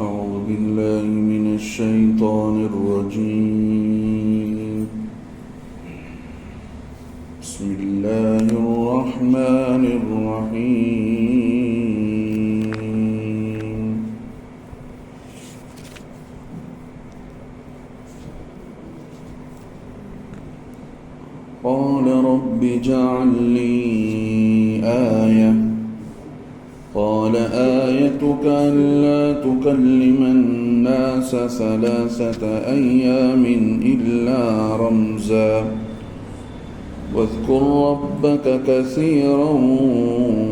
أعوذ بالله من الشيطان الرجيم. بسم الله الرحمن الرحيم. قال رب اجعل لي آية قال آيتك ألا تكلم الناس 3 أيام إلا رمزا واذكر ربك كثيرا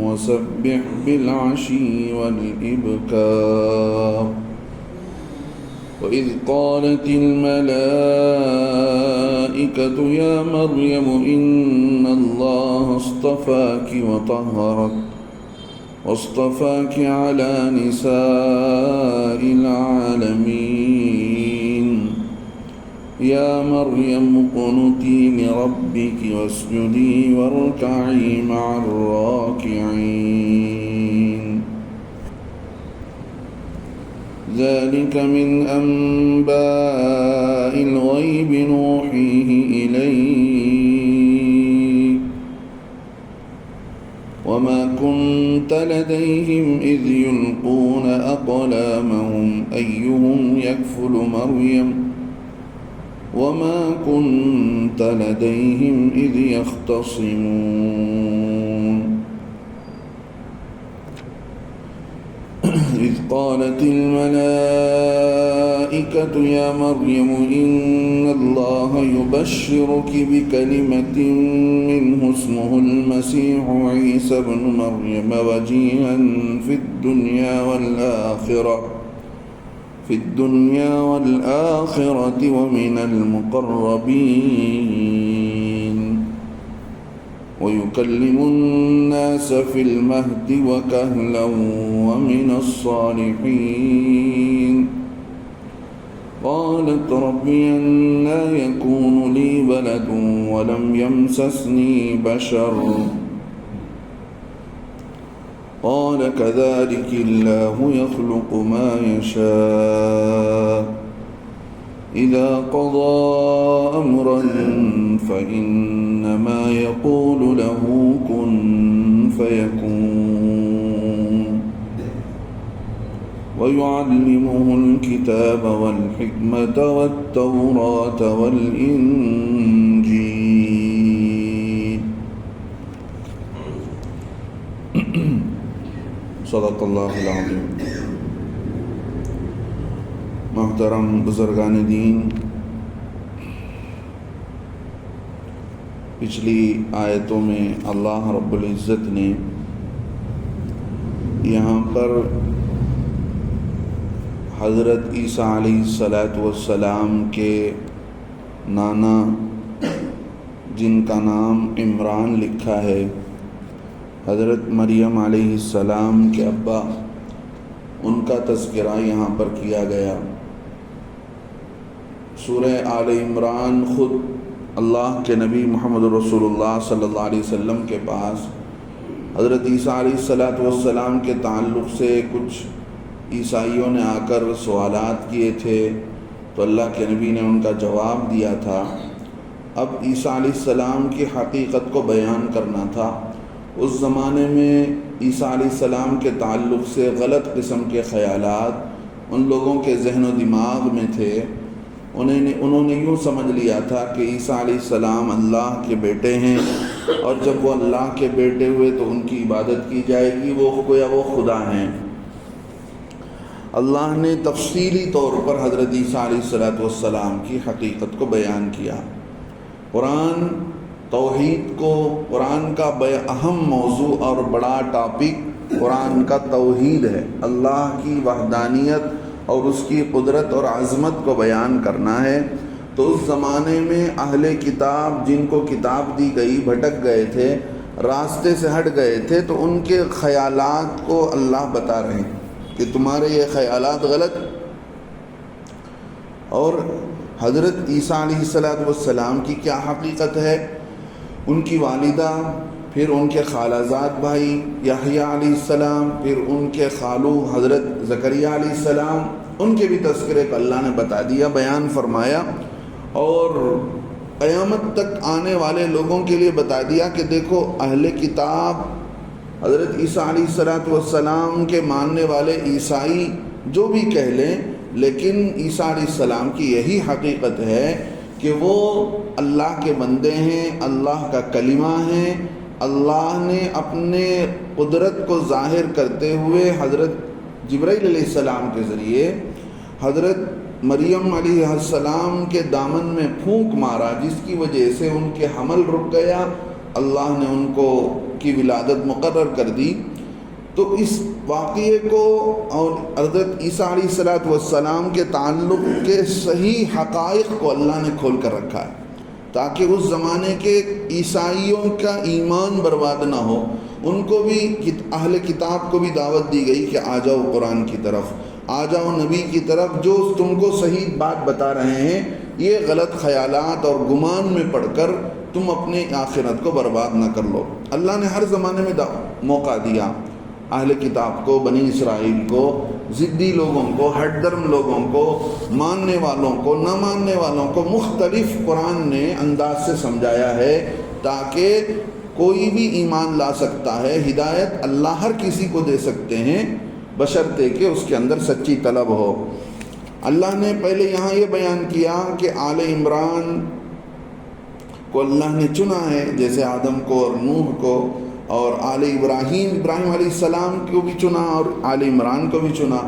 وسبح بالعشي والإبكار. وإذ قالت الملائكة يا مريم إن الله اصطفاك واصطفاك على نساء العالمين. يا مريم اقنتي لربك واسجدي واركعي مع الراكعين. ذلك من أنباء الغيب نوحيه إليك وما كنت لديهم إذ يلقون أقلامهم أيهم يكفل مريم وما كنت لديهم إذ يختصمون. إذ قالت الملائكة يا مريم إن الله يبشرك بكلمة منه اسمه المسيح عيسى ابن مريم وجيها في الدنيا والآخرة ومن المقربين ويكلم الناس في المهد وكهلا ومن الصالحين. قالت رب أنى يكون لي ولد ولم يمسسني بشر قال كذلك الله يخلق ما يشاء إذا قضى أمرا فإنما يقول له كن فيكون. ويعلمه الكتاب والحكمة والتوراة والإنجيل. صدق اللہ العظیم. محترم بزرگان دین، پچھلی آیتوں میں اللہ رب العزت نے یہاں پر حضرت عیسیٰ علیہ السلام کے نانا جن کا نام عمران لکھا ہے، حضرت مریم علیہ السلام کے ابا، ان کا تذکرہ یہاں پر کیا گیا. سورہ آل عمران خود اللہ کے نبی محمد رسول اللہ صلی اللہ علیہ وسلم کے پاس حضرت عیسیٰ علیہ السلام کے تعلق سے کچھ عیسائیوں نے آ کر سوالات کیے تھے، تو اللہ کے نبی نے ان کا جواب دیا تھا. اب عیسیٰ علیہ السلام کی حقیقت کو بیان کرنا تھا. اس زمانے میں عیسیٰ علیہ السلام کے تعلق سے غلط قسم کے خیالات ان لوگوں کے ذہن و دماغ میں تھے. انہوں نے یوں سمجھ لیا تھا کہ عیسیٰ علیہ السلام اللہ کے بیٹے ہیں، اور جب وہ اللہ کے بیٹے ہوئے تو ان کی عبادت کی جائے گی، وہ خدا ہیں. اللہ نے تفصیلی طور پر حضرت عیسیٰ علیہ السلام کی حقیقت کو بیان کیا. قرآن توحید کو، قرآن کا اہم موضوع اور بڑا ٹاپک قرآن کا توحید ہے. اللہ کی وحدانیت اور اس کی قدرت اور عظمت کو بیان کرنا ہے. تو اس زمانے میں اہل کتاب جن کو کتاب دی گئی بھٹک گئے تھے، راستے سے ہٹ گئے تھے، تو ان کے خیالات کو اللہ بتا رہے ہیں کہ تمہارے یہ خیالات غلط. اور حضرت عیسیٰ علیہ السلام کی کیا حقیقت ہے؟ ان کی والدہ پھر ان کے خالازاد بھائی یحییٰ علیہ السلام، پھر ان کے خالو حضرت زکریا علیہ السلام، ان کے بھی تذکرے کو اللہ نے بتا دیا، بیان فرمایا، اور قیامت تک آنے والے لوگوں کے لیے بتا دیا کہ دیکھو اہل کتاب حضرت عیسیٰ علیہ السلام کے ماننے والے عیسائی جو بھی کہہ لیں، لیکن عیسیٰ علیہ السلام کی یہی حقیقت ہے کہ وہ اللہ کے بندے ہیں، اللہ کا کلمہ ہیں۔ اللہ نے اپنے قدرت کو ظاہر کرتے ہوئے حضرت جبرائیل علیہ السلام کے ذریعے حضرت مریم علیہ السلام کے دامن میں پھونک مارا، جس کی وجہ سے ان کے حمل رک گیا، اللہ نے ان کو کی ولادت مقرر کر دی۔ تو اس واقعے کو اور حضرت عیسیٰ علیہ السلام کے تعلق کے صحیح حقائق کو اللہ نے کھول کر رکھا ہے، تاکہ اس زمانے کے عیسائیوں کا ایمان برباد نہ ہو۔ ان کو بھی، اہل کتاب کو بھی دعوت دی گئی کہ آ جاؤ قرآن کی طرف، آ جاؤ نبی کی طرف جو تم کو صحیح بات بتا رہے ہیں، یہ غلط خیالات اور گمان میں پڑھ کر تم اپنے آخرت کو برباد نہ کر لو۔ اللہ نے ہر زمانے میں موقع دیا، اہل کتاب کو، بنی اسرائیل کو، ضدی لوگوں کو، ہٹ درم لوگوں کو، ماننے والوں کو، نہ ماننے والوں کو، مختلف قرآن نے انداز سے سمجھایا ہے تاکہ کوئی بھی ایمان لا سکتا ہے۔ ہدایت اللہ ہر کسی کو دے سکتے ہیں بشرطے کہ اس کے اندر سچی طلب ہو۔ اللہ نے پہلے یہاں یہ بیان کیا کہ آل عمران کو اللہ نے چنا ہے، جیسے آدم کو اور نوح کو، اور آل ابراہیم علیہ السلام کو بھی چنا اور آل عمران کو بھی چنا۔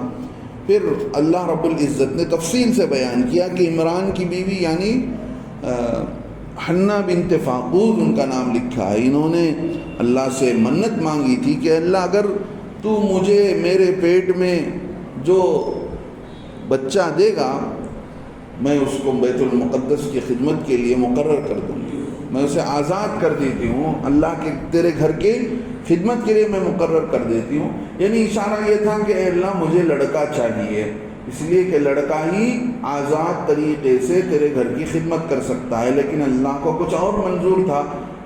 پھر اللہ رب العزت نے تفصیل سے بیان کیا کہ عمران کی بیوی یعنی حنہ بنت فاقود ان کا نام لکھا ہے، انہوں نے اللہ سے منت مانگی تھی کہ اللہ اگر تو مجھے میرے پیٹ میں جو بچہ دے گا میں اس کو بیت المقدس کی خدمت کے لیے مقرر کر دوں گی، میں اسے آزاد کر دیتی ہوں، اللہ کے تیرے گھر کے خدمت کے لیے میں مقرر کر دیتی ہوں۔ یعنی اشارہ یہ تھا کہ اے اللہ مجھے لڑکا چاہیے، اس لیے کہ لڑکا ہی آزاد طریقے سے تیرے گھر کی خدمت کر سکتا ہے، لیکن اللہ کو کچھ اور منظور تھا،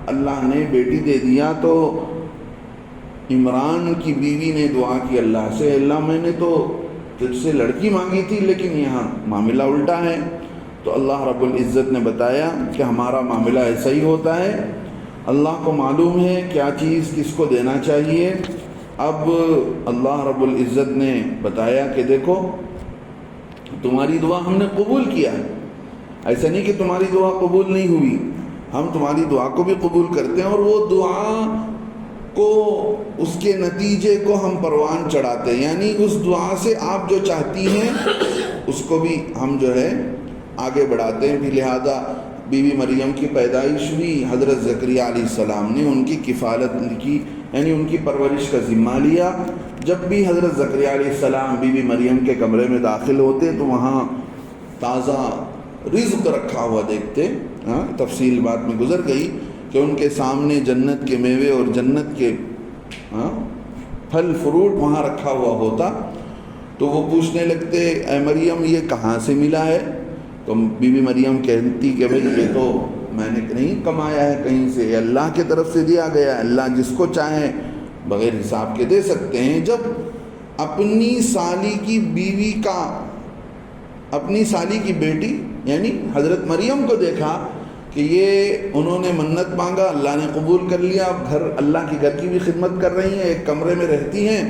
اللہ نے بیٹی دے دیا۔ تو عمران کی بیوی نے دعا کی اللہ سے، اللہ میں نے تو تجھ سے لڑکی مانگی تھی لیکن یہاں معاملہ الٹا ہے۔ تو اللہ رب العزت نے بتایا کہ ہمارا معاملہ ایسا ہی ہوتا ہے، اللہ کو معلوم ہے کیا چیز کس کو دینا چاہیے۔ اب اللہ رب العزت نے بتایا کہ دیکھو تمہاری دعا ہم نے قبول کیا ہے، ایسا نہیں کہ تمہاری دعا قبول نہیں ہوئی، ہم تمہاری دعا کو بھی قبول کرتے ہیں، اور وہ دعا کو اس کے نتیجے کو ہم پروان چڑھاتے ہیں، یعنی اس دعا سے آپ جو چاہتی ہیں اس کو بھی ہم جو ہے آگے بڑھاتے ہیں۔ بھی لہذا بی بی مریم کی پیدائش ہوئی، حضرت زکریا علیہ السلام نے ان کی کفالت کی، یعنی ان کی پرورش کا ذمہ لیا۔ جب بھی حضرت زکریا علیہ السلام بی بی مریم کے کمرے میں داخل ہوتے تو وہاں تازہ رزق رکھا ہوا دیکھتے۔ تفصیل بات میں گزر گئی کہ ان کے سامنے جنت کے میوے اور جنت کے پھل فروٹ وہاں رکھا ہوا ہوتا، تو وہ پوچھنے لگتے اے مریم یہ کہاں سے ملا ہے؟ تو بی بی مریم کہتی کہ بھئی یہ تو میں نے نہیں کمایا ہے کہیں سے، یہ اللہ کی طرف سے دیا گیا ہے، اللہ جس کو چاہے بغیر حساب کے دے سکتے ہیں۔ جب اپنی سالی کی بیوی کا، اپنی سالی کی بیٹی یعنی حضرت مریم کو دیکھا کہ یہ انہوں نے منت مانگا، اللہ نے قبول کر لیا، اب گھر اللہ کی گھر کی بھی خدمت کر رہی ہیں، ایک کمرے میں رہتی ہیں،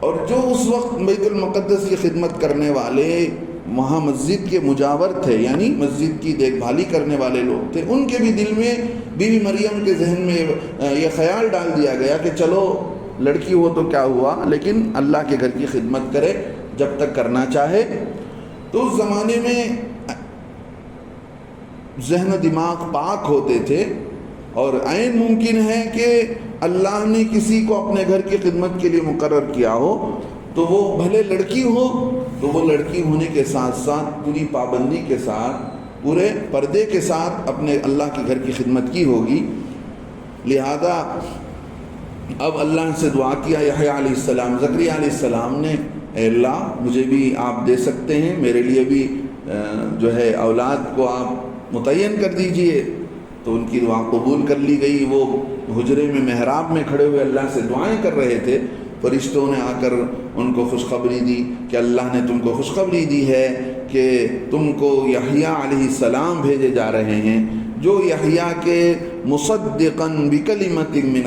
اور جو اس وقت بیت المقدس کی خدمت کرنے والے وہاں مسجد کے مجاور تھے، یعنی مسجد کی دیکھ بھالی کرنے والے لوگ تھے، ان کے بھی دل میں بی بی مریم کے ذہن میں یہ خیال ڈال دیا گیا کہ چلو لڑکی ہو تو کیا ہوا، لیکن اللہ کے گھر کی خدمت کرے جب تک کرنا چاہے۔ تو اس زمانے میں ذہن و دماغ پاک ہوتے تھے، اور عین ممکن ہے کہ اللہ نے کسی کو اپنے گھر کی خدمت کے لیے مقرر کیا ہو تو وہ بھلے لڑکی ہو تو وہ لڑکی ہونے کے ساتھ ساتھ پوری پابندی کے ساتھ، پورے پردے کے ساتھ اپنے اللہ کے گھر کی خدمت کی ہوگی۔ لہذا اب اللہ سے دعا کیا یحییٰ علیہ السلام، زکریا علیہ السلام نے، اے اللہ مجھے بھی آپ دے سکتے ہیں، میرے لیے بھی جو ہے اولاد کو آپ متعین کر دیجئے۔ تو ان کی دعا قبول کر لی گئی، وہ حجرے میں محراب میں کھڑے ہوئے اللہ سے دعائیں کر رہے تھے، فرشتوں نے آ کر ان کو خوشخبری دی کہ اللہ نے تم کو خوشخبری دی ہے کہ تم کو یحییٰ علیہ السلام بھیجے جا رہے ہیں، جو یحییٰ کے مصدقاً بکلمۃ من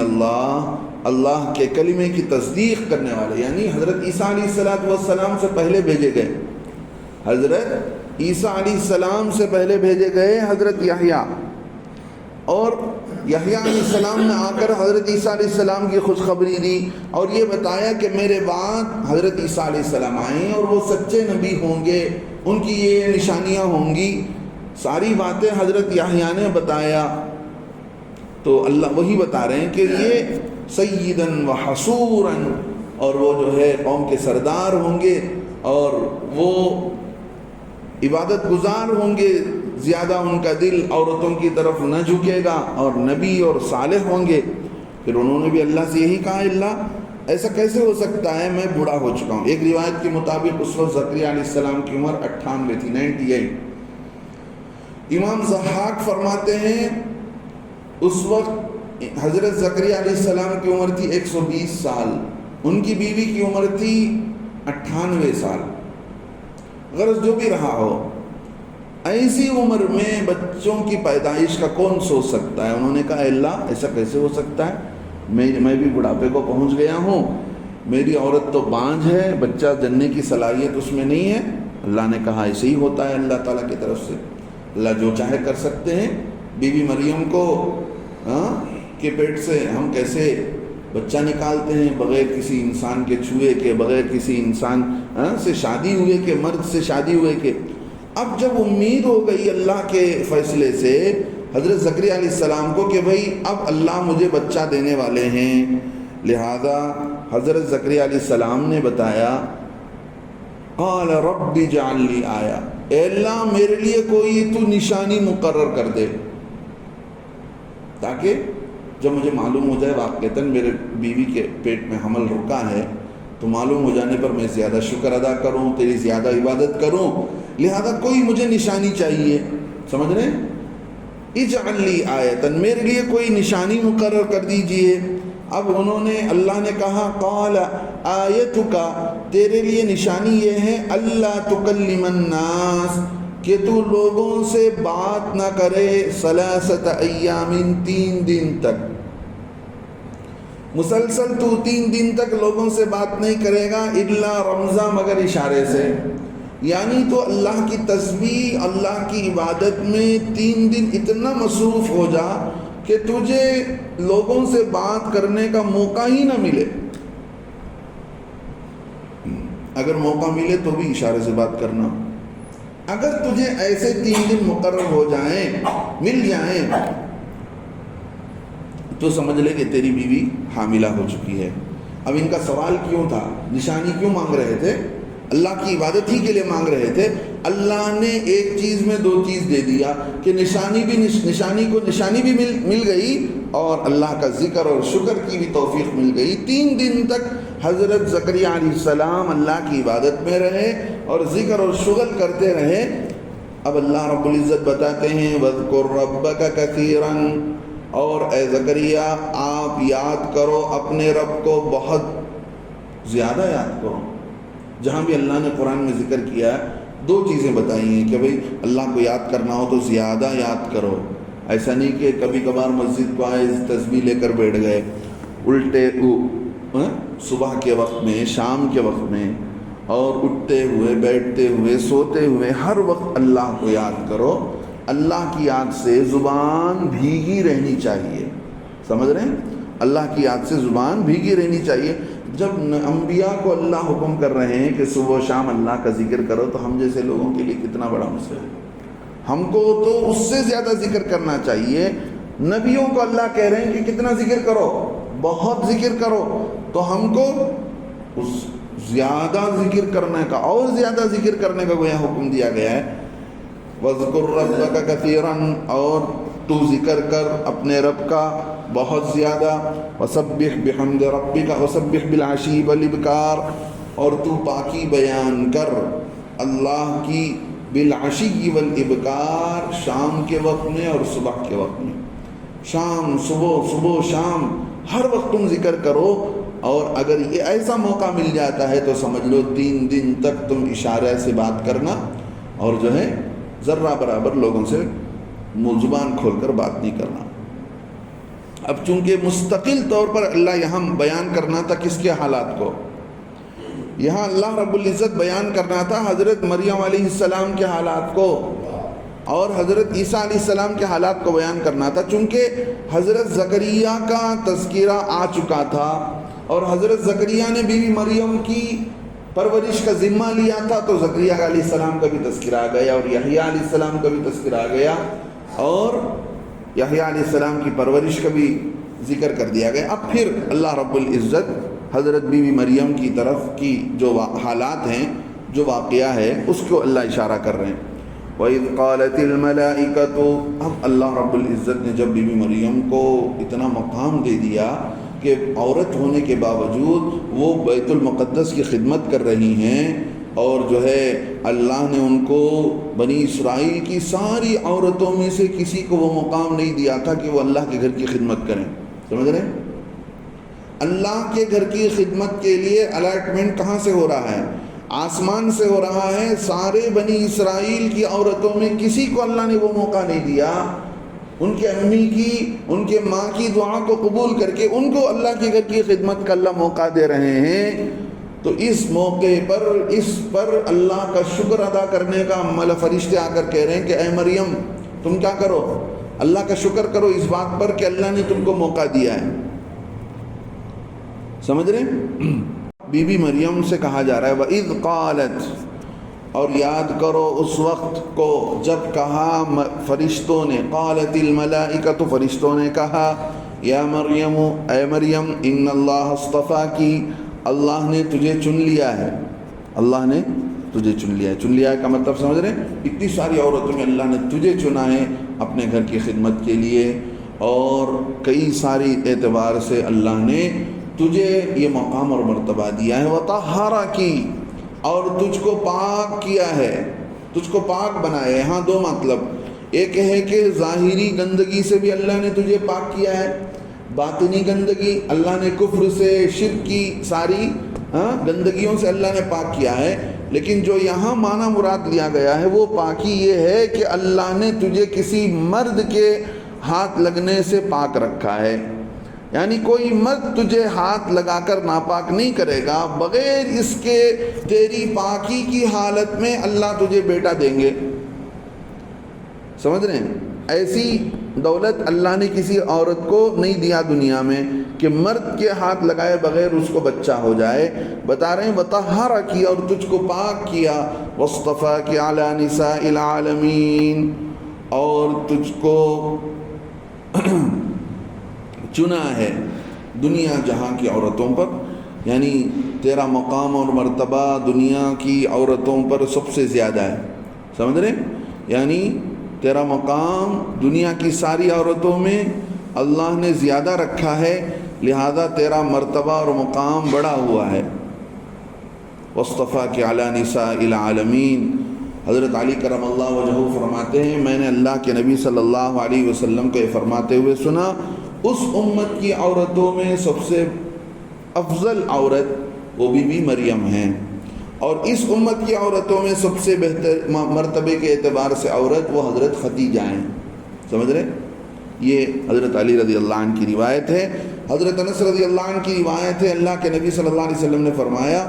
اللہ کے کلمے کی تصدیق کرنے والے، یعنی حضرت عیسیٰ علیہ السلام سے پہلے بھیجے گئے، حضرت عیسیٰ علیہ السلام سے پہلے بھیجے گئے حضرت یحییٰ، اور یحییٰ علیہ السلام نے آ کر حضرت عیسیٰ علیہ السلام کی خوشخبری دی اور یہ بتایا کہ میرے بعد حضرت عیسیٰ علیہ السلام آئیں اور وہ سچے نبی ہوں گے، ان کی یہ نشانیاں ہوں گی، ساری باتیں حضرت یحییٰ نے بتایا۔ تو اللہ وہی بتا رہے ہیں کہ یہ سیداً و حصوراً، اور وہ جو ہے قوم کے سردار ہوں گے اور وہ عبادت گزار ہوں گے، زیادہ ان کا دل عورتوں کی طرف نہ جھکے گا، اور نبی اور صالح ہوں گے۔ پھر انہوں نے بھی اللہ سے یہی کہا، اللہ ایسا کیسے ہو سکتا ہے، میں بوڑھا ہو چکا ہوں۔ ایک روایت کے مطابق اس وقت زکریا علیہ السلام کی عمر 98 تھی، 98۔ امام ضحاک فرماتے ہیں اس وقت حضرت زکریا علیہ السلام کی عمر تھی 120 سال، ان کی بیوی کی عمر تھی 98 سال۔ غرض جو بھی رہا ہو، ایسی عمر میں بچوں کی پیدائش کا کون سوچ سکتا ہے؟ انہوں نے کہا اللہ ایسا کیسے ہو سکتا ہے، میں بھی بڑھاپے کو پہنچ گیا ہوں، میری عورت تو بانجھ ہے، بچہ جننے کی صلاحیت اس میں نہیں ہے۔ اللہ نے کہا ایسے ہی ہوتا ہے اللہ تعالیٰ کی طرف سے، اللہ جو چاہے کر سکتے ہیں۔ بی بی مریم کو کے پیٹ سے ہم کیسے بچہ نکالتے ہیں بغیر کسی انسان کے چھوئے کے، بغیر کسی انسان سے شادی ہوئے کے، مرد سے شادی ہوئے کے۔ اب جب امید ہو گئی اللہ کے فیصلے سے حضرت زکریا علیہ السلام کو کہ بھئی اب اللہ مجھے بچہ دینے والے ہیں، لہذا حضرت زکریا علیہ السلام نے بتایا قال رب اجعل لی آیہ، اے اللہ میرے لیے کوئی تو نشانی مقرر کر دے، تاکہ جب مجھے معلوم ہو جائے واقعتاً میرے بیوی کے پیٹ میں حمل رکا ہے تو معلوم ہو جانے پر میں زیادہ شکر ادا کروں، تیری زیادہ عبادت کروں، لہذا کوئی مجھے نشانی چاہیے۔ سمجھ رہے ہیں؟ اجعل لی آیتن، میرے لیے کوئی نشانی مقرر کر دیجئے۔ اب انہوں نے، اللہ نے کہا قال آیتک، تیرے لیے نشانی یہ ہے اللہ تکلم الناس، کہ تو لوگوں سے بات نہ کرے ثلاثۃ ایام، 3 دن تک، مسلسل تو 3 دن تک لوگوں سے بات نہیں کرے گا، الا رمزا، مگر اشارے سے، یعنی تو اللہ کی تسبیح، اللہ کی عبادت میں 3 دن اتنا مصروف ہو جا کہ تجھے لوگوں سے بات کرنے کا موقع ہی نہ ملے، اگر موقع ملے تو بھی اشارے سے بات کرنا۔ اگر تجھے ایسے 3 دن مقرر ہو جائیں، مل جائیں، تو سمجھ لے کہ تیری بیوی حاملہ ہو چکی ہے۔ اب ان کا سوال کیوں تھا، نشانی کیوں مانگ رہے تھے؟ اللہ کی عبادت ہی کے لیے مانگ رہے تھے۔ اللہ نے ایک چیز میں 2 چیز دے دیا کہ نشانی بھی مل گئی اور اللہ کا ذکر اور شکر کی بھی توفیق مل گئی۔ 3 دن تک حضرت زکریا علیہ السلام اللہ کی عبادت میں رہے اور ذکر اور شغل کرتے رہے۔ اب اللہ رب العزت بتاتے ہیں وَاذْكُرْ رَبَّكَ كَثِيرًا، اور اے زکریا آپ یاد کرو اپنے رب کو بہت زیادہ یاد کرو۔ جہاں بھی اللہ نے قرآن میں ذکر کیا ہے 2 چیزیں بتائی ہیں کہ بھئی اللہ کو یاد کرنا ہو تو زیادہ یاد کرو، ایسا نہیں کہ کبھی کبھار مسجد کو آئے تسبیح لے کر بیٹھ گئے، الٹے صبح کے وقت میں، شام کے وقت میں، اور اٹھتے ہوئے، بیٹھتے ہوئے، سوتے ہوئے ہر وقت اللہ کو یاد کرو۔ اللہ کی یاد سے زبان بھیگی رہنی چاہیے، سمجھ رہے ہیں؟ اللہ کی یاد سے زبان بھیگی رہنی چاہیے۔ جب انبیاء کو اللہ حکم کر رہے ہیں کہ صبح و شام اللہ کا ذکر کرو تو ہم جیسے لوگوں کے لیے کتنا بڑا مسئلہ ہے۔ ہم کو تو اس سے زیادہ ذکر کرنا چاہیے۔ نبیوں کو اللہ کہہ رہے ہیں کہ کتنا ذکر کرو، بہت ذکر کرو، تو ہم کو اس زیادہ ذکر کرنے کا اور زیادہ ذکر کرنے کا گویا حکم دیا گیا ہے۔ وَاذْكُرْ رَبَّكَ كَثِيرًا، اور تو ذکر کر اپنے رب کا بہت زیادہ۔ وَسَبِّحْ بِحَمْدِ رَبِّكَ وَسَبِّحْ بِالْعَشِيِّ وَالْإِبْكَارِ، اور تو پاکی بیان کر اللہ کی بالعشی والابکار، شام کے وقت میں اور صبح کے وقت میں۔ شام صبح شام ہر وقت تم ذکر کرو، اور اگر یہ ایسا موقع مل جاتا ہے تو سمجھ لو 3 دن تک تم اشارے سے بات کرنا، اور جو ہے ذرہ برابر لوگوں سے زبان کھول کر بات نہیں کرنا۔ اب چونکہ مستقل طور پر اللہ یہاں بیان کرنا تھا کس کے حالات کو، یہاں اللہ رب العزت بیان کرنا تھا حضرت مریم علیہ السلام کے حالات کو اور حضرت عیسیٰ علیہ السلام کے حالات کو بیان کرنا تھا، چونکہ حضرت زکریا کا تذکرہ آ چکا تھا اور حضرت زکریا نے بیوی مریم کی پرورش کا ذمہ لیا تھا، تو زکریا علیہ السلام کا بھی تذکرہ آ گیا اور یحییٰ علیہ السلام کا بھی تذکرہ آ گیا، اور یحییٰ علیہ السلام کی پرورش کا بھی ذکر کر دیا گیا۔ اب پھر اللہ رب العزت حضرت بیوی مریم کی طرف کی جو حالات ہیں، جو واقعہ ہے، اس کو اللہ اشارہ کر رہے ہیں۔ وَإِذْ قَالَتِ الْمَلَائِكَةُ، اب اللہ رب العزت نے جب بیوی مریم کو اتنا مقام دے دیا کہ عورت ہونے کے باوجود وہ بیت المقدس کی خدمت کر رہی ہیں، اور جو ہے اللہ نے ان کو بنی اسرائیل کی ساری عورتوں میں سے کسی کو وہ مقام نہیں دیا تھا کہ وہ اللہ کے گھر کی خدمت کریں، سمجھ رہے ہیں؟ اللہ کے گھر کی خدمت کے لیے الاٹمنٹ کہاں سے ہو رہا ہے؟ آسمان سے ہو رہا ہے۔ سارے بنی اسرائیل کی عورتوں میں کسی کو اللہ نے وہ موقع نہیں دیا، ان کے امی کی، ان کے ماں کی دعا کو قبول کر کے ان کو اللہ کے گھر کی خدمت کا اللہ موقع دے رہے ہیں۔ تو اس موقع پر اس پر اللہ کا شکر ادا کرنے کا فرشتے آ کر کہہ رہے ہیں کہ اے مریم تم کیا کرو، اللہ کا شکر کرو اس بات پر کہ اللہ نے تم کو موقع دیا ہے، سمجھ رہے ہیں؟ بی بی مریم سے کہا جا رہا ہے وَإِذْ قَالَتْ، اور یاد کرو اس وقت کو جب کہا فرشتوں نے، قالت الملائکۃ، فرشتوں نے کہا یا مریم، اے مریم، ان اللہ اصطفاکی، اللہ نے تجھے چن لیا ہے، اللہ نے تجھے چن لیا ہے۔ چن لیا ہے کا مطلب سمجھ رہے ہیں؟ اتنی ساری عورتوں میں اللہ نے تجھے چنا ہے اپنے گھر کی خدمت کے لیے، اور کئی ساری اعتبار سے اللہ نے تجھے یہ مقام اور مرتبہ دیا ہے۔ وَطَہَّرَكِ، اور تجھ کو پاک کیا ہے، تجھ کو پاک بنایا ہے۔ یہاں دو مطلب، ایک ہے کہ ظاہری گندگی سے بھی اللہ نے تجھے پاک کیا ہے، باطنی گندگی اللہ نے کفر سے، شرک کی ساری گندگیوں سے اللہ نے پاک کیا ہے، لیکن جو یہاں معنی مراد لیا گیا ہے وہ پاکی یہ ہے کہ اللہ نے تجھے کسی مرد کے ہاتھ لگنے سے پاک رکھا ہے، یعنی کوئی مرد تجھے ہاتھ لگا کر ناپاک نہیں کرے گا، بغیر اس کے تیری پاکی کی حالت میں اللہ تجھے بیٹا دیں گے، سمجھ رہے ہیں؟ ایسی دولت اللہ نے کسی عورت کو نہیں دیا دنیا میں کہ مرد کے ہاتھ لگائے بغیر اس کو بچہ ہو جائے۔ بتا رہے ہیں وَطَہَّرَكِ، اور تجھ کو پاک کیا، وَاصْطَفَاكِ عَلَى نِسَاءِ الْعَالَمِينَ، اور تجھ کو چنا ہے دنیا جہاں کی عورتوں پر، یعنی تیرا مقام اور مرتبہ دنیا کی عورتوں پر سب سے زیادہ ہے، سمجھ رہے ہیں؟ یعنی تیرا مقام دنیا کی ساری عورتوں میں اللہ نے زیادہ رکھا ہے، لہذا تیرا مرتبہ اور مقام بڑا ہوا ہے۔ وَاصْطَفَاكِ عَلَى نِسَاءِ الْعَالَمِينَ، حضرت علی کرم اللہ وجہہ فرماتے ہیں میں نے اللہ کے نبی صلی اللہ علیہ وسلم کو یہ فرماتے ہوئے سنا، اس امت کی عورتوں میں سب سے افضل عورت وہ بی بی مریم ہیں، اور اس امت کی عورتوں میں سب سے بہتر مرتبے کے اعتبار سے عورت وہ حضرت خدیجہ ہیں، سمجھ رہے؟ یہ حضرت علی رضی اللہ عنہ کی روایت ہے۔ حضرت انس رضی اللہ عنہ کی روایت ہے، اللہ کے نبی صلی اللہ علیہ وسلم نے فرمایا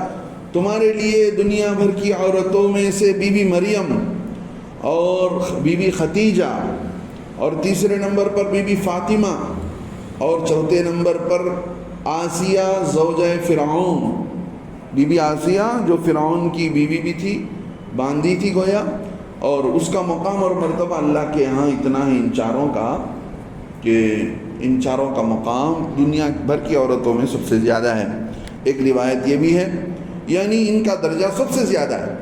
تمہارے لیے دنیا بھر کی عورتوں میں سے بی بی مریم اور بی بی خدیجہ، اور تیسرے نمبر پر بی بی فاطمہ، اور چوتھے نمبر پر آسیہ زوجہ فرعون، بی بی آسیہ جو فرعون کی بیوی بھی تھی، باندھی تھی گویا، اور اس کا مقام اور مرتبہ اللہ کے ہاں اتنا ہے ان چاروں کا کہ ان چاروں کا مقام دنیا بھر کی عورتوں میں سب سے زیادہ ہے۔ ایک روایت یہ بھی ہے یعنی ان کا درجہ سب سے زیادہ ہے،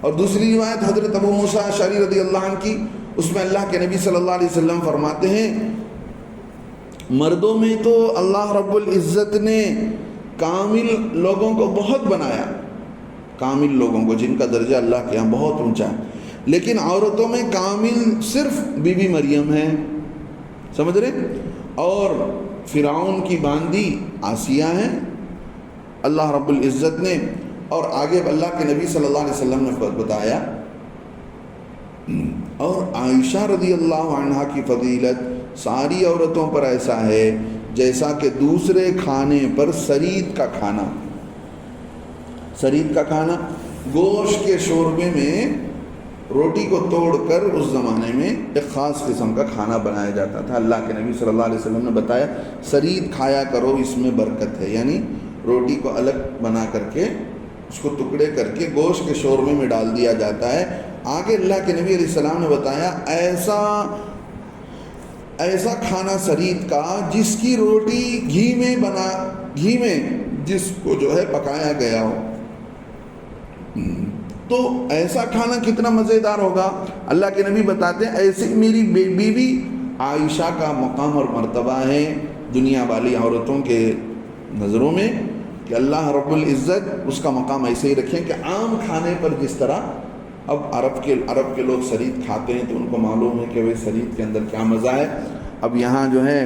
اور دوسری روایت حضرت ابو موسیٰ اشعری رضی اللہ عنہ کی، اس میں اللہ کے نبی صلی اللہ علیہ وسلم فرماتے ہیں مردوں میں تو اللہ رب العزت نے کامل لوگوں کو بہت بنایا، کامل لوگوں کو جن کا درجہ اللہ کے ہاں بہت اونچا ہے، لیکن عورتوں میں کامل صرف بی بی مریم ہے، سمجھ رہے؟ اور فرعون کی باندی آسیہ ہیں اللہ رب العزت نے، اور آگے اللہ کے نبی صلی اللہ علیہ وسلم نے بتایا. اور عائشہ رضی اللہ عنہا کی فضیلت ساری عورتوں پر ایسا ہے جیسا کہ دوسرے کھانے پر سرید کا کھانا. سرید کا کھانا گوشت کے شوربے میں روٹی کو توڑ کر اس زمانے میں ایک خاص قسم کا کھانا بنایا جاتا تھا. اللہ کے نبی صلی اللہ علیہ وسلم نے بتایا سرید کھایا کرو، اس میں برکت ہے. یعنی روٹی کو الگ بنا کر کے اس کو ٹکڑے کر کے گوشت کے شوربے میں ڈال دیا جاتا ہے. آگے اللہ کے نبی علیہ السلام نے بتایا ایسا کھانا سرید کا جس کی روٹی گھی میں جس کو جو ہے پکایا گیا ہو. تو ایسا کھانا کتنا مزیدار ہوگا. اللہ کے نبی بتاتے ہیں ایسی میری بیوی عائشہ کا مقام اور مرتبہ ہے دنیا والی عورتوں کے نظروں میں کہ اللہ رب العزت اس کا مقام ایسے ہی رکھیں کہ عام کھانے پر جس طرح اب عرب کے لوگ سرید کھاتے ہیں تو ان کو معلوم ہے کہ وہ سرید کے اندر کیا مزہ ہے. اب یہاں جو ہے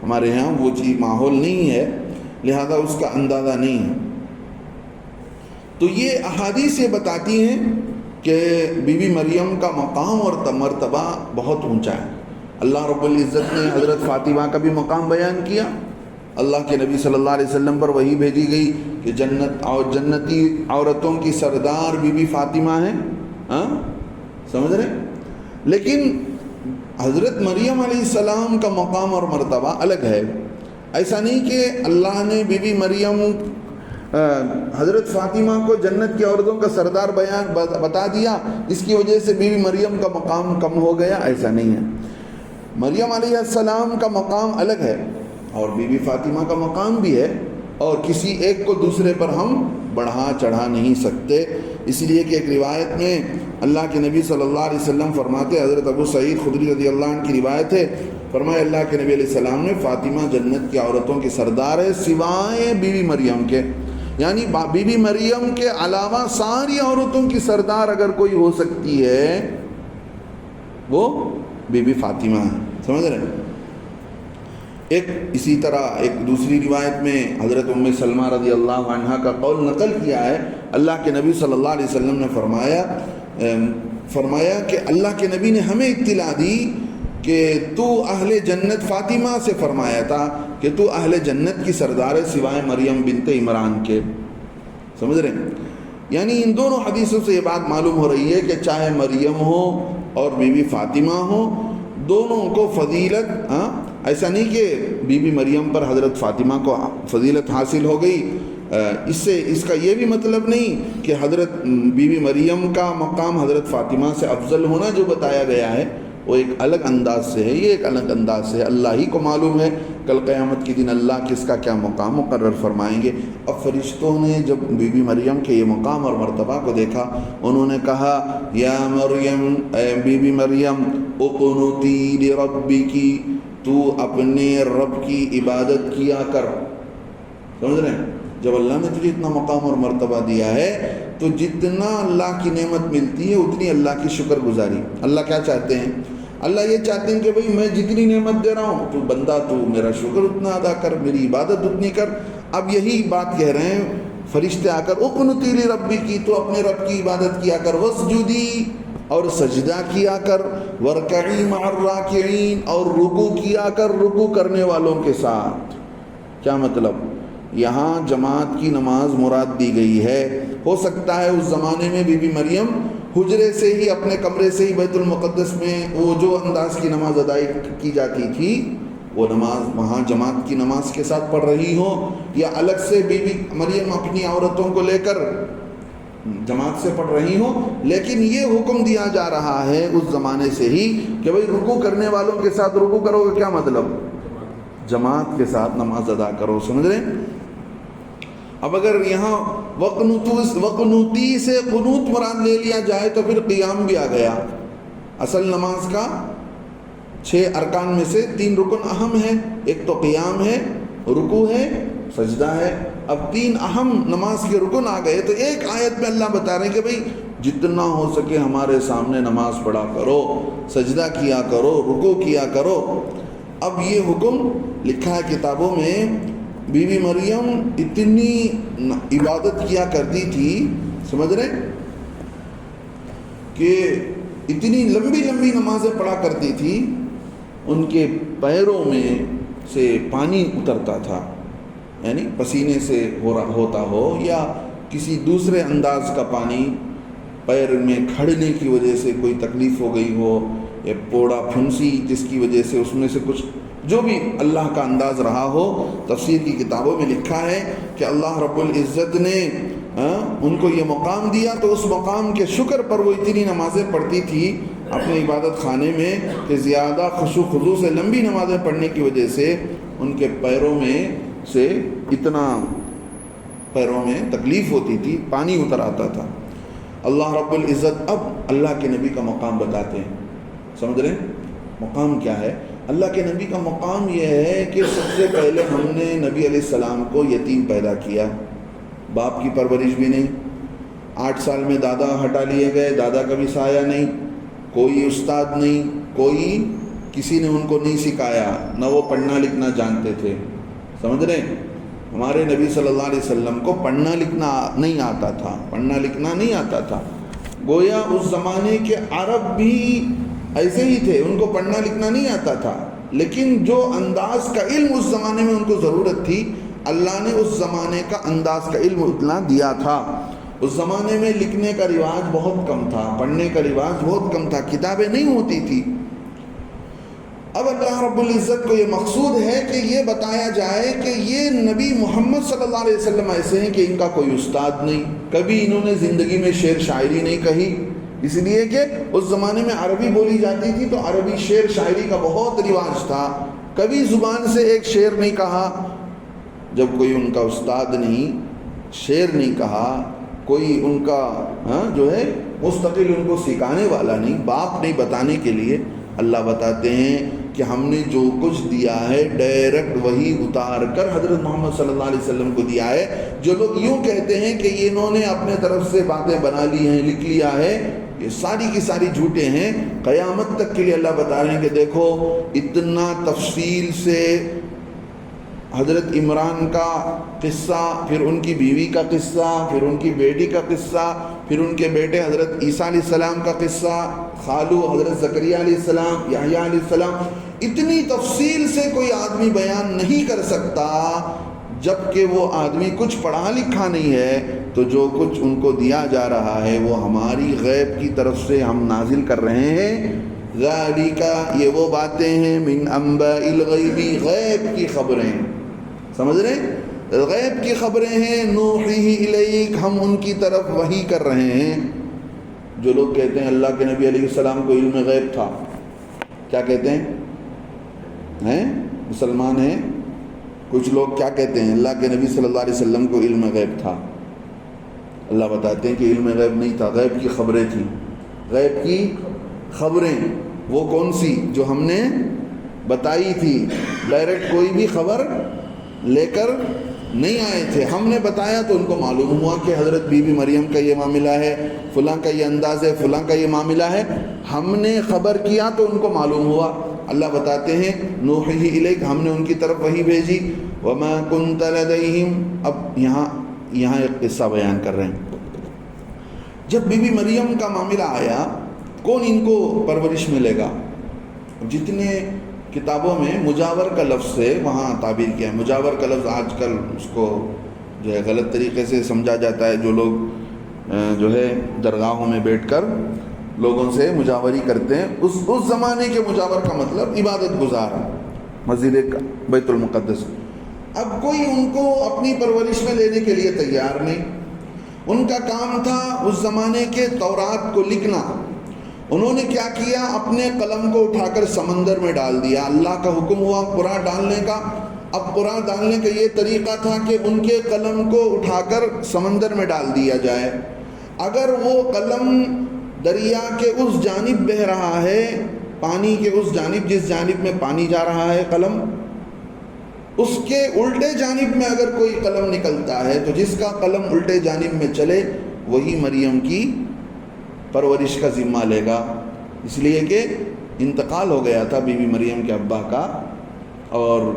ہمارے یہاں وہ چیز ماحول نہیں ہے، لہذا اس کا اندازہ نہیں ہے. تو یہ احادیث یہ بتاتی ہیں کہ بی بی مریم کا مقام اور مرتبہ بہت اونچا ہے. اللہ رب العزت نے حضرت فاطمہ کا بھی مقام بیان کیا. اللہ کے نبی صلی اللہ علیہ وسلم پر وحی بھیجی گئی کہ جنتی عورتوں کی سردار بی بی فاطمہ ہیں. سمجھ رہے؟ لیکن حضرت مریم علیہ السلام کا مقام اور مرتبہ الگ ہے. ایسا نہیں کہ اللہ نے بی بی مریم حضرت فاطمہ کو جنت کی عورتوں کا سردار بتا دیا، اس کی وجہ سے بی بی مریم کا مقام کم ہو گیا. ایسا نہیں ہے. مریم علیہ السلام کا مقام الگ ہے اور بی بی فاطمہ کا مقام بھی ہے، اور کسی ایک کو دوسرے پر ہم بڑھا چڑھا نہیں سکتے. اس لیے کہ ایک روایت میں اللہ کے نبی صلی اللہ علیہ وسلم فرماتے، حضرت ابو سعید خدری رضی اللہ عنہ کی روایت ہے، فرمایا اللہ کے نبی علیہ السلام نے فاطمہ جنت کی عورتوں کی سردار ہے سوائے بی بی مریم کے. یعنی بی بی مریم کے علاوہ ساری عورتوں کی سردار اگر کوئی ہو سکتی ہے وہ بی بی فاطمہ ہے. سمجھ رہے ہیں؟ ایک اسی طرح ایک دوسری روایت میں حضرت ام سلمہ رضی اللہ عنہ کا قول نقل کیا ہے. اللہ کے نبی صلی اللہ علیہ وسلم نے فرمایا کہ اللہ کے نبی نے ہمیں اطلاع دی کہ تو اہل جنت، فاطمہ سے فرمایا تھا کہ تو اہل جنت کی سردار ہے سوائے مریم بنت عمران کے. سمجھ رہے ہیں؟ یعنی ان دونوں حدیثوں سے یہ بات معلوم ہو رہی ہے کہ چاہے مریم ہو اور بی بی فاطمہ ہو، دونوں کو فضیلت، ایسا نہیں کہ بی بی مریم پر حضرت فاطمہ کو فضیلت حاصل ہو گئی. اس کا یہ بھی مطلب نہیں کہ حضرت بی بی مریم کا مقام حضرت فاطمہ سے افضل ہونا جو بتایا گیا ہے وہ ایک الگ انداز سے ہے، یہ ایک الگ انداز سے ہے. اللہ ہی کو معلوم ہے کل قیامت کے دن اللہ کس کا کیا مقام مقرر فرمائیں گے. اب فرشتوں نے جب بی بی مریم کے یہ مقام اور مرتبہ کو دیکھا، انہوں نے کہا یا مریم، اے بی بی مریم، اقنتی لربکی، تو اپنے رب کی عبادت کیا کر. سمجھ رہے ہیں؟ جب اللہ نے تجھے اتنا مقام اور مرتبہ دیا ہے تو جتنا اللہ کی نعمت ملتی ہے اتنی اللہ کی شکر گزاری. اللہ کیا چاہتے ہیں؟ اللہ یہ چاہتے ہیں کہ بھئی میں جتنی نعمت دے رہا ہوں تو بندہ تو میرا شکر اتنا ادا کر، میری عبادت اتنی کر. اب یہی بات کہہ رہے ہیں فرشتے آ کر، اقنتی لربکی، تو اپنے رب کی عبادت کیا کر، واسجدی، اور سجدہ کیا کر، ورکعی مع الراکعین، اور رکوع کیا کر رکوع کرنے والوں کے ساتھ. کیا مطلب؟ یہاں جماعت کی نماز مراد دی گئی ہے. ہو سکتا ہے اس زمانے میں بی بی مریم حجرے سے ہی، اپنے کمرے سے ہی بیت المقدس میں وہ جو انداز کی نماز ادائی کی جاتی تھی وہ نماز وہاں جماعت کی نماز کے ساتھ پڑھ رہی ہو، یا الگ سے بی بی مریم اپنی عورتوں کو لے کر جماعت سے پڑھ رہی ہو. لیکن یہ حکم دیا جا رہا ہے اس زمانے سے ہی کہ بھئی رکوع کرنے والوں کے ساتھ رکوع کرو گے. کیا مطلب؟ جماعت کے ساتھ نماز ادا کرو. سمجھ رہے ہیں؟ اب اگر یہاں وقنوتی سے قنوت مراد لے لیا جائے تو پھر قیام بھی آ گیا. اصل نماز کا 6 ارکان میں سے 3 رکن اہم ہیں. ایک تو قیام ہے، رکوع ہے، سجدہ ہے. اب 3 اہم نماز کے رکن آ گئے تو ایک آیت میں اللہ بتا رہے ہیں کہ بھئی جتنا ہو سکے ہمارے سامنے نماز پڑھا کرو، سجدہ کیا کرو، رکوع کیا کرو. اب یہ حکم لکھا ہے کتابوں میں، بی بی مریم اتنی عبادت کیا کرتی تھی، سمجھ رہے، کہ اتنی لمبی لمبی نمازیں پڑھا کرتی تھی، ان کے پیروں میں سے پانی اترتا تھا، یعنی پسینے سے ہوتا ہو یا کسی دوسرے انداز کا پانی، پیر میں کھڑنے کی وجہ سے کوئی تکلیف ہو گئی ہو، یا پوڑا پھنسی جس کی وجہ سے اس میں سے کچھ جو بھی اللہ کا انداز رہا ہو، تفسیر کی کتابوں میں لکھا ہے کہ اللہ رب العزت نے ان کو یہ مقام دیا، تو اس مقام کے شکر پر وہ اتنی نمازیں پڑھتی تھی اپنے عبادت خانے میں کہ زیادہ خشوع خضوع سے لمبی نمازیں پڑھنے کی وجہ سے ان کے پیروں میں سے اتنا پیروں میں تکلیف ہوتی تھی، پانی اتر آتا تھا۔ اللہ رب العزت اب اللہ کے نبی کا مقام بتاتے ہیں، سمجھ رہے ہیں مقام کیا ہے؟ اللہ کے نبی کا مقام یہ ہے کہ سب سے پہلے ہم نے نبی علیہ السلام کو یتیم پیدا کیا، باپ کی پرورش بھی نہیں، 8 سال میں دادا ہٹا لیے گئے، دادا کا بھی سایہ نہیں، کوئی استاد نہیں، کوئی کسی نے ان کو نہیں سکھایا، نہ وہ پڑھنا لکھنا جانتے تھے، سمجھ رہے ہیں؟ ہمارے نبی صلی اللہ علیہ وسلم کو پڑھنا لکھنا نہیں آتا تھا، پڑھنا لکھنا نہیں آتا تھا، گویا اس زمانے کے عرب بھی ایسے ہی تھے، ان کو پڑھنا لکھنا نہیں آتا تھا، لیکن جو انداز کا علم اس زمانے میں ان کو ضرورت تھی، اللہ نے اس زمانے کا انداز کا علم اتنا دیا تھا۔ اس زمانے میں لکھنے کا رواج بہت کم تھا، پڑھنے کا رواج بہت کم تھا، کتابیں نہیں ہوتی تھی۔ اب اللہ رب العزت کو یہ مقصود ہے کہ یہ بتایا جائے کہ یہ نبی محمد صلی اللہ علیہ وسلم ایسے ہیں کہ ان کا کوئی استاد نہیں، کبھی انہوں نے زندگی میں شعر شاعری نہیں کہی، اس لیے کہ اس زمانے میں عربی بولی جاتی تھی تو عربی شعر شاعری کا بہت رواج تھا، کبھی زبان سے ایک شعر نہیں کہا، جب کوئی ان کا استاد نہیں، شعر نہیں کہا، کوئی ان کا جو ہے مستقل ان کو سکھانے والا نہیں، باپ نہیں بتانے کے لیے، اللہ بتاتے ہیں کہ ہم نے جو کچھ دیا ہے ڈائریکٹ وہی اتار کر حضرت محمد صلی اللہ علیہ وسلم کو دیا ہے۔ جو لوگ یوں کہتے ہیں کہ انہوں نے اپنے طرف سے باتیں بنا لی ہیں، لکھ لیا ہے، یہ ساری کی ساری جھوٹے ہیں۔ قیامت تک کے لیے اللہ بتا رہے ہیں کہ دیکھو اتنا تفصیل سے حضرت عمران کا قصہ، پھر ان کی بیوی کا قصہ، پھر ان کی بیٹی کا قصہ، پھر ان کے بیٹے حضرت عیسیٰ علیہ السلام کا قصہ، خالو حضرت زکریا علیہ السلام، یحییٰ علیہ السلام، اتنی تفصیل سے کوئی آدمی بیان نہیں کر سکتا جب کہ وہ آدمی کچھ پڑھا لکھا نہیں ہے۔ تو جو کچھ ان کو دیا جا رہا ہے وہ ہماری غیب کی طرف سے ہم نازل کر رہے ہیں۔ ذالک، یہ وہ باتیں ہیں، من انباء الغیب، غیب کی خبریں، سمجھ رہے ہیں؟ غیب کی خبریں ہیں، نوحیہ الیک، ہم ان کی طرف وحی کر رہے ہیں۔ جو لوگ کہتے ہیں اللہ کے نبی علیہ السلام کو علم غیب تھا، کیا کہتے ہیں مسلمان ہیں کچھ لوگ کیا کہتے ہیں؟ اللہ کے نبی صلی اللہ علیہ وسلم کو علم غیب تھا۔ اللہ بتاتے ہیں کہ علم غیب نہیں تھا، غیب کی خبریں تھیں۔ غیب کی خبریں وہ کون سی؟ جو ہم نے بتائی تھی، ڈائریکٹ کوئی بھی خبر لے کر نہیں آئے تھے، ہم نے بتایا تو ان کو معلوم ہوا کہ حضرت بی بی مریم کا یہ معاملہ ہے، فلاں کا یہ انداز ہے، فلاں کا یہ معاملہ ہے، ہم نے خبر کیا تو ان کو معلوم ہوا۔ اللہ بتاتے ہیں نوحیہ الیک، ہم نے ان کی طرف وحی بھیجی۔ وما کنت لدیہم، اب یہاں ایک قصہ بیان کر رہے ہیں۔ جب بی بی مریم کا معاملہ آیا، کون ان کو پرورش ملے گا؟ جتنے کتابوں میں مجاور کا لفظ سے وہاں تعبیر کیا ہے۔ مجاور کا لفظ آج کل اس کو جو ہے غلط طریقے سے سمجھا جاتا ہے، جو لوگ جو ہے درگاہوں میں بیٹھ کر لوگوں سے مجاوری کرتے ہیں، اس زمانے کے مجاور کا مطلب عبادت گزار، مسجد بیت المقدس۔ اب کوئی ان کو اپنی پرورش میں لینے کے لیے تیار نہیں۔ ان کا کام تھا اس زمانے کے تورات کو لکھنا۔ انہوں نے کیا کیا؟ اپنے قلم کو اٹھا کر سمندر میں ڈال دیا۔ اللہ کا حکم ہوا قرآن ڈالنے کا۔ اب قرآن ڈالنے کا یہ طریقہ تھا کہ ان کے قلم کو اٹھا کر سمندر میں ڈال دیا جائے۔ اگر وہ قلم دریا کے اس جانب بہہ رہا ہے، پانی کے اس جانب جس جانب میں پانی جا رہا ہے، قلم اس کے الٹے جانب میں اگر کوئی قلم نکلتا ہے تو جس کا قلم الٹے جانب میں چلے وہی مریم کی پرورش کا ذمہ لے گا۔ اس لیے کہ انتقال ہو گیا تھا بی بی مریم کے ابا کا، اور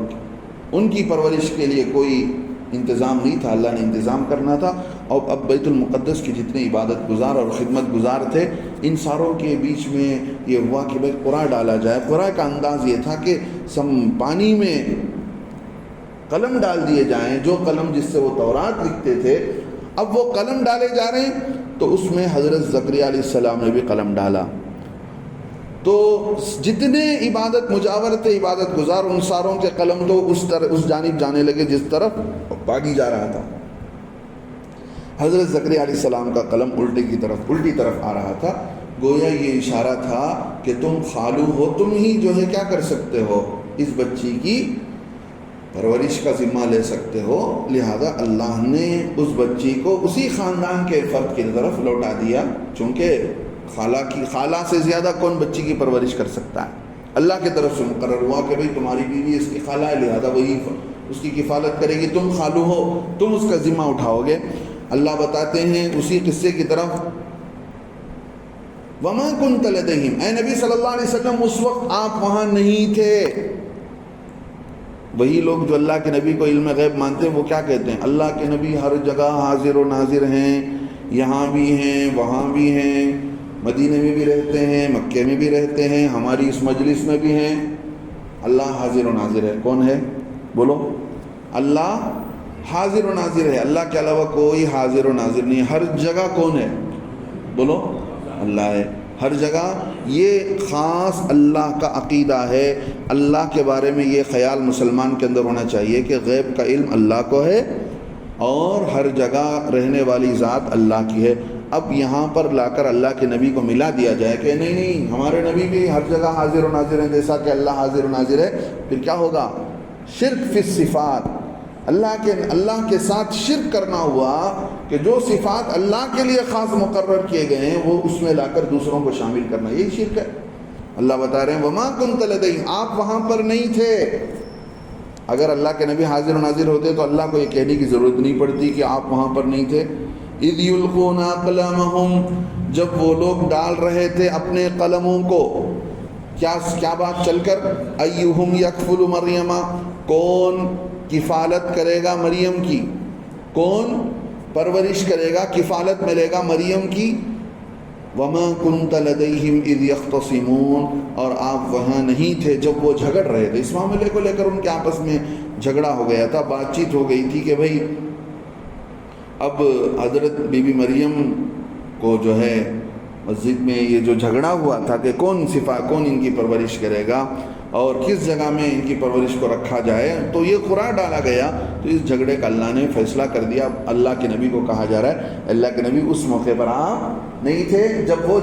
ان کی پرورش کے لیے کوئی انتظام نہیں تھا، اللہ نے انتظام کرنا تھا. اور اب بیت المقدس کے جتنے عبادت گزار اور خدمت گزار تھے ان ساروں کے بیچ میں یہ ہوا کہ بھائی قرآن ڈالا جائے. قرآن کا انداز یہ تھا کہ پانی میں قلم ڈال دیے جائیں، جو قلم جس سے وہ تورات لکھتے تھے اب وہ قلم ڈالے جا رہے ہیں. تو اس میں حضرت زکریا علیہ السلام نے بھی قلم ڈالا. تو جتنے عبادت مجاور تھے عبادت گزار ان ساروں کے قلم تو اس جانب جانے لگے جس طرف پانی جا رہا تھا. حضرت زکریا علیہ السلام کا قلم الٹی طرف آ رہا تھا. گویا یہ اشارہ تھا کہ تم خالو ہو، تم ہی جو ہے کیا کر سکتے ہو، اس بچی کی پرورش کا ذمہ لے سکتے ہو. لہذا اللہ نے اس بچی کو اسی خاندان کے فرد کی طرف لوٹا دیا، چونکہ خالہ سے زیادہ کون بچی کی پرورش کر سکتا ہے. اللہ کی طرف سے مقرر ہوا کہ بھئی تمہاری بیوی اس کی خالہ ہے، لہذا وہی اس کی کفالت کرے گی. تم خالو ہو، تم اس کا ذمہ اٹھاؤ گے. اللہ بتاتے ہیں اسی قصے کی طرف، وَمَا كُنْتَ لَدَيْهِمْ، اے نبی صلی اللہ علیہ وسلم اس وقت آپ وہاں نہیں تھے. وہی لوگ جو اللہ کے نبی کو علم غیب مانتے ہیں وہ کیا کہتے ہیں، اللہ کے نبی ہر جگہ حاضر و ناظر ہیں، یہاں بھی ہیں وہاں بھی ہیں، مدینے میں بھی رہتے ہیں مکے میں بھی رہتے ہیں، ہماری اس مجلس میں بھی ہیں. اللہ حاضر و ناظر ہے. کون ہے؟ بولو. اللہ حاضر و ناظر ہے. اللہ کے علاوہ کوئی حاضر و ناظر نہیں. ہر جگہ کون ہے؟ بولو. اللہ ہے ہر جگہ. یہ خاص اللہ کا عقیدہ ہے. اللہ کے بارے میں یہ خیال مسلمان کے اندر ہونا چاہیے کہ غیب کا علم اللہ کو ہے اور ہر جگہ رہنے والی ذات اللہ کی ہے. اب یہاں پر لا کر اللہ کے نبی کو ملا دیا جائے کہ نہیں ہمارے نبی بھی ہر جگہ حاضر و ناظر ہیں جیسا کہ اللہ حاضر و ناظر ہے، پھر کیا ہوگا؟ شرک فی الصفات. اللہ کے ساتھ شرک کرنا ہوا کہ جو صفات اللہ کے لیے خاص مقرر کیے گئے ہیں وہ اس میں لا کر دوسروں کو شامل کرنا، یہی شرک ہے. اللہ بتا رہے ہیں وَمَا كُنْتَ لَدَيْهِمْ، آپ وہاں پر نہیں تھے. اگر اللہ کے نبی حاضر و ناظر ہوتے تو اللہ کو یہ کہنے کی ضرورت نہیں پڑتی کہ آپ وہاں پر نہیں تھے. اِذْ يُلْقُونَ أَقْلَامَهُمْ، جب وہ لوگ ڈال رہے تھے اپنے قلموں کو. کیا بات چل کر؟ أَيُّهُمْ يَكْفُلُ مَرْيَمَ، کون کفالت کرے گا مریم کی، کون پرورش کرے گا، کفالت ملے گا مریم کی. وَمَا كُنْتَ لَدَيْهِمْ إِذْ يَخْتَصِمُونَ، اور آپ وہاں نہیں تھے جب وہ جھگڑ رہے تھے. اس معاملے کو لے کر ان کے آپس میں جھگڑا ہو گیا تھا، بات چیت ہو گئی تھی کہ بھئی اب حضرت بی بی مریم کو جو ہے مسجد میں یہ جو جھگڑا ہوا تھا کہ کون ان کی پرورش کرے گا اور کس جگہ میں ان کی پرورش کو رکھا جائے، تو یہ قرآن ڈالا گیا. تو اس جھگڑے کا اللہ نے فیصلہ کر دیا. اللہ کے نبی کو کہا جا رہا ہے اللہ کے نبی اس موقع پر آپ نہیں تھے جب وہ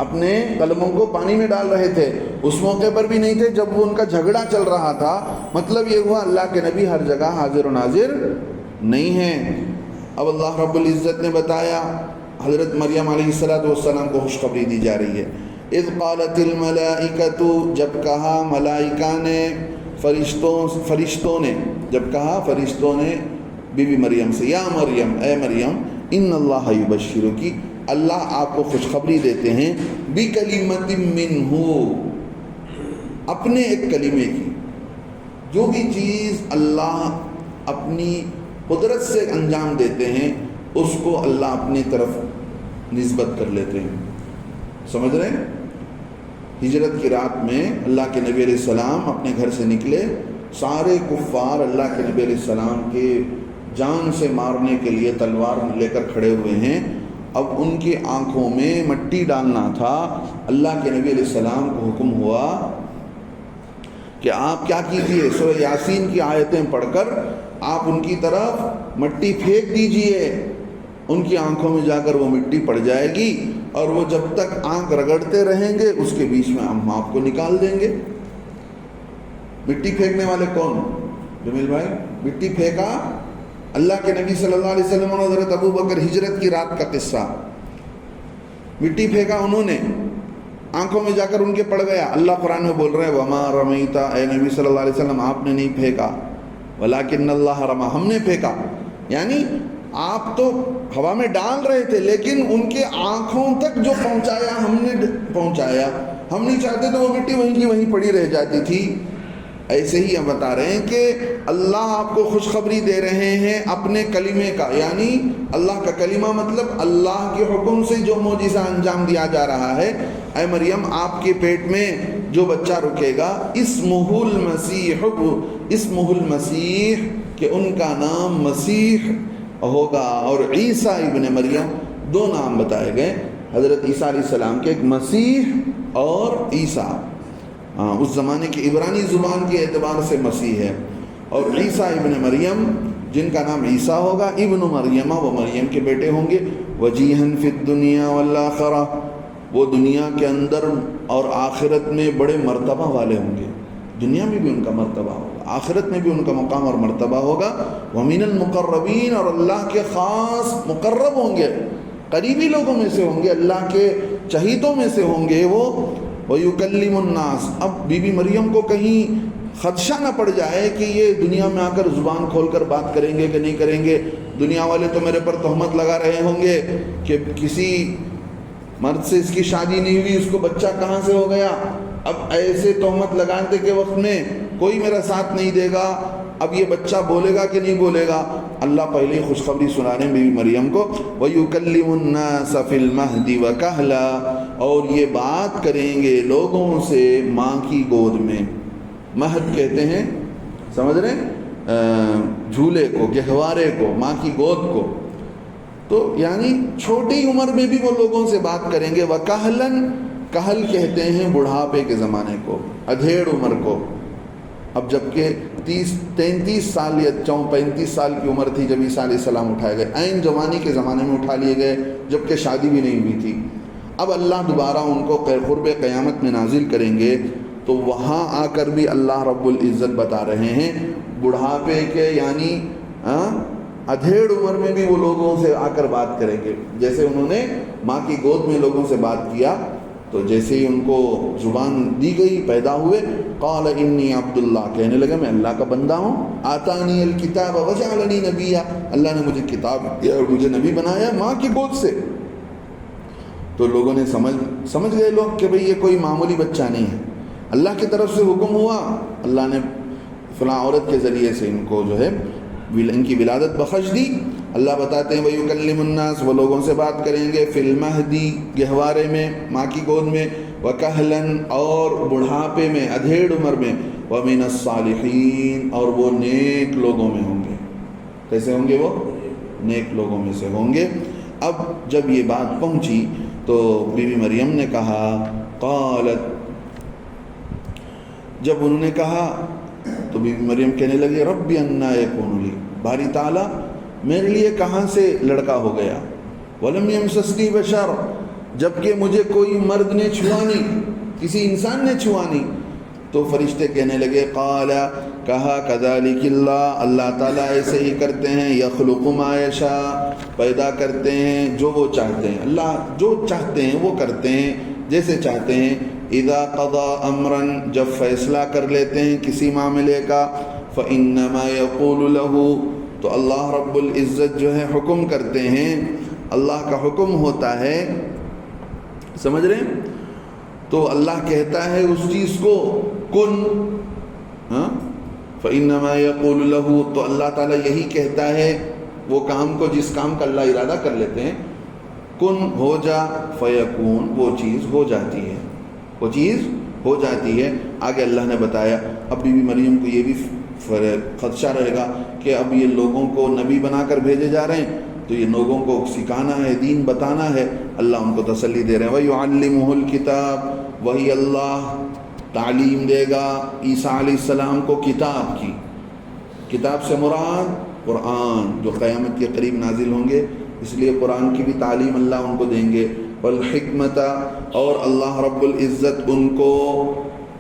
اپنے قلموں کو پانی میں ڈال رہے تھے، اس موقع پر بھی نہیں تھے جب وہ ان کا جھگڑا چل رہا تھا. مطلب یہ ہوا اللہ کے نبی ہر جگہ حاضر و ناظر نہیں ہیں. اب اللہ رب العزت نے بتایا حضرت مریم علیہ السلام کو خوشخبری دی جا رہی ہے. اذ قالت الملائکۃ، جب کہا ملائکہ نے، فرشتوں نے جب کہا، فرشتوں نے بی بی مریم سے، یا مریم، اے مریم، ان اللہ یبشرکی، اللہ آپ کو خوشخبری دیتے ہیں، بکلمۃ منہ، اپنے ایک کلمے کی. جو بھی چیز اللہ اپنی قدرت سے انجام دیتے ہیں اس کو اللہ اپنی طرف نسبت کر لیتے ہیں. سمجھ رہے ہیں؟ ہجرت کی رات میں اللہ کے نبی علیہ السلام اپنے گھر سے نکلے، سارے کفار اللہ کے نبی علیہ السلام کے جان سے مارنے کے لیے تلوار لے کر کھڑے ہوئے ہیں. اب ان کی آنکھوں میں مٹی ڈالنا تھا. اللہ کے نبی علیہ السلام کو حکم ہوا کہ آپ کیا کیجئے، سورہ یاسین کی آیتیں پڑھ کر آپ ان کی طرف مٹی پھینک دیجئے. ان کی آنکھوں میں جا کر وہ مٹی پڑ جائے گی اور وہ جب تک آنکھ رگڑتے رہیں گے اس کے بیچ میں ہم آپ کو نکال دیں گے. مٹی پھینکنے والے کون؟ جمیل بھائی، مٹی پھینکا اللہ کے نبی صلی اللہ علیہ وسلم اور حضرت ابو بکر. ہجرت کی رات کا قصہ. مٹی پھینکا انہوں نے، آنکھوں میں جا کر ان کے پڑ گیا. اللہ قرآن میں بول رہے ہیں وما رمیتا، اے نبی صلی اللہ علیہ وسلم آپ نے نہیں پھینکا، ولکن اللہ رما، ہم نے پھینکا. یعنی آپ تو ہوا میں ڈال رہے تھے لیکن ان کے آنکھوں تک جو پہنچایا ہم نے پہنچایا. ہم نہیں چاہتے تو وہ مٹی وہیں کی وہیں پڑی رہ جاتی تھی. ایسے ہی ہم بتا رہے ہیں کہ اللہ آپ کو خوشخبری دے رہے ہیں اپنے کلمے کا، یعنی اللہ کا کلمہ مطلب اللہ کے حکم سے جو معجزہ انجام دیا جا رہا ہے۔ اے مریم آپ کے پیٹ میں جو بچہ رکے گا اسمہ المسیح، اسمہ المسیح کہ ان کا نام مسیح ہوگا، اور عیسیٰ ابن مریم دو نام بتائے گئے حضرت عیسیٰ علیہ السلام کے، ایک مسیح اور عیسیٰ، اس زمانے کی عبرانی زبان کے اعتبار سے مسیح ہے، اور عیسیٰ ابن مریم جن کا نام عیسیٰ ہوگا، ابن مریم وہ مریم کے بیٹے ہوں گے، وجیہن فی الدنیا والآخرہ وہ دنیا کے اندر اور آخرت میں بڑے مرتبہ والے ہوں گے، دنیا میں بھی ان کا مرتبہ ہوگا، آخرت میں بھی ان کا مقام اور مرتبہ ہوگا، ومن المقربین اور اللہ کے خاص مقرب ہوں گے، قریبی لوگوں میں سے ہوں گے، اللہ کے چہیتوں میں سے ہوں گے وہ، وَيُكَلِّمُ النَّاسِ۔ اب بی بی مریم کو کہیں خدشہ نہ پڑ جائے کہ یہ دنیا میں آ کر زبان کھول کر بات کریں گے کہ نہیں کریں گے، دنیا والے تو میرے پر تہمت لگا رہے ہوں گے کہ کسی مرد سے اس کی شادی نہیں ہوئی، اس کو بچہ کہاں سے ہو گیا۔ اب ایسے تہمت لگانے کے وقت میں کوئی میرا ساتھ نہیں دے گا، اب یہ بچہ بولے گا کہ نہیں بولے گا۔ اللہ پہلے ہی خوشخبری سنا رہے ہیں بی بی مریم کو، وَيُكَلِّمُ النَّاسَ فِي الْمَهْدِ وَكَهْلًا، اور یہ بات کریں گے لوگوں سے ماں کی گود میں۔ مہد کہتے ہیں، سمجھ رہے ہیں، جھولے کو، گہوارے کو، ماں کی گود کو، تو یعنی چھوٹی عمر میں بھی وہ لوگوں سے بات کریں گے۔ وَكَهْلًا، کہل کہتے ہیں بڑھاپے کے زمانے کو، ادھیڑ عمر کو۔ اب جبکہ 33 سال یا 35 سال کی عمر تھی جب عیسیٰ علیہ السلام اٹھائے گئے، عین جوانی کے زمانے میں اٹھا لیے گئے جبکہ شادی بھی نہیں ہوئی تھی۔ اب اللہ دوبارہ ان کو قرب قیامت میں نازل کریں گے، تو وہاں آ کر بھی اللہ رب العزت بتا رہے ہیں بڑھاپے کے، یعنی ادھیڑ عمر میں بھی وہ لوگوں سے آ کر بات کریں گے، جیسے انہوں نے ماں کی گود میں لوگوں سے بات کیا، تو جیسے ہی ان کو زبان دی گئی، پیدا ہوئے، قال انی عبداللہ، کہنے لگے میں اللہ کا بندہ ہوں، آتانی الکتاب وجعلنی نبیا، اللہ نے مجھے کتاب دیا اور مجھے نبی بنایا ماں کی گود سے۔ تو لوگوں نے سمجھ گئے لوگ کہ بھئی یہ کوئی معمولی بچہ نہیں ہے، اللہ کی طرف سے حکم ہوا، اللہ نے فلاں عورت کے ذریعے سے ان کو جو ہے ان کی ولادت بخش دی۔ اللہ بتاتے ہیں وَيُكَلِّمُ النَّاسِ، وہ لوگوں سے بات کریں گے، فِي الْمَهْدِ گہوارے میں، ماں کی گود میں، وَكَهْلًا اور بڑھاپے میں، ادھیڑ عمر میں، وَمِنَ الصَّالِحِينَ اور وہ نیک لوگوں میں ہوں گے۔ کیسے ہوں گے وہ؟ نیک لوگوں میں سے ہوں گے۔ اب جب یہ بات پہنچی تو بی بی مریم نے کہا، قالت، جب انہوں نے کہا تو بی بی مریم کہنے لگی، ربی انا یکون لی، باری تعالیٰ میرے لیے کہاں سے لڑکا ہو گیا، ولم یمسسنی بشر، جبکہ مجھے کوئی مرد نے چھوا نہیں، کسی انسان نے چھوا نہیں۔ تو فرشتے کہنے لگے، قال، کہا، کذالک اللہ، اللہ تعالیٰ ایسے ہی کرتے ہیں، یخلق ما یشاء، پیدا کرتے ہیں جو وہ چاہتے ہیں، اللہ جو چاہتے ہیں وہ کرتے ہیں جیسے چاہتے ہیں۔ اذا قضا امرا، جب فیصلہ کر لیتے ہیں کسی معاملے کا، فانما یقول له، تو اللہ رب العزت جو ہے حکم کرتے ہیں، اللہ کا حکم ہوتا ہے، سمجھ رہے ہیں؟ تو اللہ کہتا ہے اس چیز کو کن، فانما یقول له، تو اللہ تعالیٰ یہی کہتا ہے وہ کام کو، جس کام کا اللہ ارادہ کر لیتے ہیں، کن ہو جا، فیکون، وہ چیز ہو جاتی ہے، وہ چیز ہو جاتی ہے۔ آگے اللہ نے بتایا، اب بی بی مریم کو یہ بھی خدشہ رہے گا کہ اب یہ لوگوں کو نبی بنا کر بھیجے جا رہے ہیں، تو یہ لوگوں کو سکھانا ہے، دین بتانا ہے۔ اللہ ان کو تسلی دے رہے ہیں، وَيُعَلِّمُهُ الْكِتَابَ، وہی اللہ تعلیم دے گا عیسیٰ علیہ السلام کو کتاب کی۔ کتاب سے مراد قرآن، جو قیامت کے قریب نازل ہوں گے، اس لیے قرآن کی بھی تعلیم اللہ ان کو دیں گے، والحکمت، اور اللہ رب العزت ان کو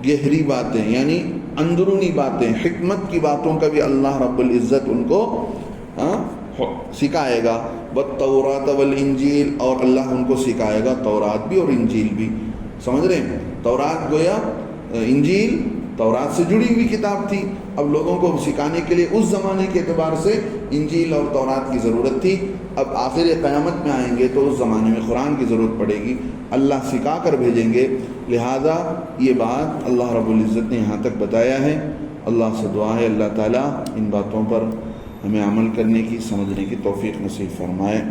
گہری باتیں، یعنی اندرونی باتیں، حکمت کی باتوں کا بھی اللہ رب العزت ان کو سکھائے گا، والتوراۃ والانجیل، اور اللہ ان کو سکھائے گا تورات بھی اور انجیل بھی۔ سمجھ رہے ہیں؟ تورات گویا انجیل تورات سے جڑی ہوئی کتاب تھی، اب لوگوں کو سکھانے کے لیے اس زمانے کے اعتبار سے انجیل اور تورات کی ضرورت تھی، اب آخر قیامت میں آئیں گے تو اس زمانے میں قرآن کی ضرورت پڑے گی، اللہ سکھا کر بھیجیں گے۔ لہذا یہ بات اللہ رب العزت نے یہاں تک بتایا ہے، اللہ سے دعا ہے اللہ تعالیٰ ان باتوں پر ہمیں عمل کرنے کی، سمجھنے کی توفیق نصیب فرمائے۔